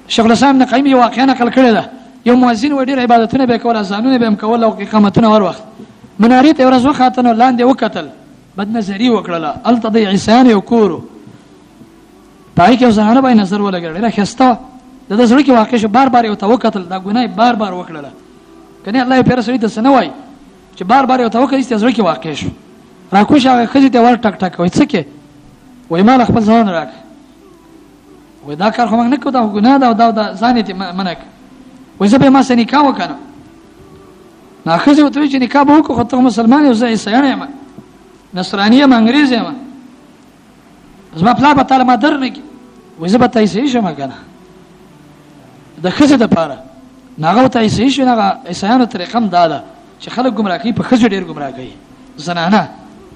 شیخ الاسلام ابن قیم واقعا نقل کړی ده یو مؤذن و ډیر عبادتونه به کول اذانونه به هم کول او اقامتونه ور وخت منارې ته ورځ وخاتنه لاندې وکتل بد نظری وکړه ال تضيع عصيان وکورو پای کې وسانه به نظر ولګړل راخسته د زړه کې واقع شو بار بار یو توکتل دا ګناه بار بار وکړه کنه الله پیره سړی ته سنوي چې بار بار یو توکل است زړه کې واقع شو راکوش هغه خځې ته ور ټک ټک وای څه کې وای مال خپل ځان راک وای دا کار خو موږ نه کوو دا ګناه ده او دا ځان ته منک وای زه به ما سره نکاح وکړم نه خځې وته چې نکاح به وکړو خو ته مسلمان یې زه عیسایان یم نصرانی یم انګریز یم زما پلا به تعالی ما در نه کی وای زه به ته عیسای شم کنه د خځې د پاره ناغه ته عیسای شو ناغه عیسایانو طریقه هم دا ده چې خلک گمراه کوي په خځې ډیر گمراه کوي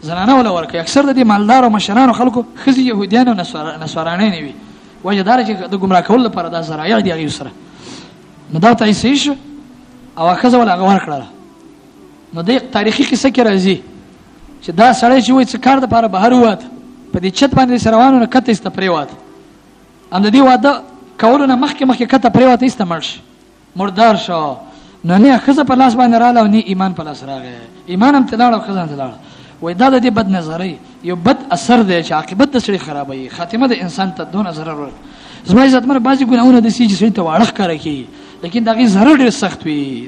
زنانه ولا ورکه اکثر د دې مالدار او مشرانو خلکو خزي يهوديان او نصراني نه وي وجدار چې د گمراه کول لپاره د زرايع دي هغه سره نو دا تاسیس شو او خزه ولا غوړ کړل نو د تاریخي کیسه کې راځي چې دا سړی چې وای څه کار د لپاره بهر وات په دې چت باندې سروانو نه کته است پریوات ام د دې واده کولونه مخکې کته پریوات است مرش مردار شو نو نه خزه په لاس باندې رااله او نه ایمان په لاس راغی ایمان هم تلاړ او خزه هم تلاړ وای دا د دې بد نظرۍ یو بد اثر دی چې عاقبت د سړي خرابوي خاتمه د انسان ته دون ضرر ور زما عزت مر بعضی ګناونه د سې چې سړي ته واړه ښکارا کوي لیکن دا غي ضرر ډېر سخت وي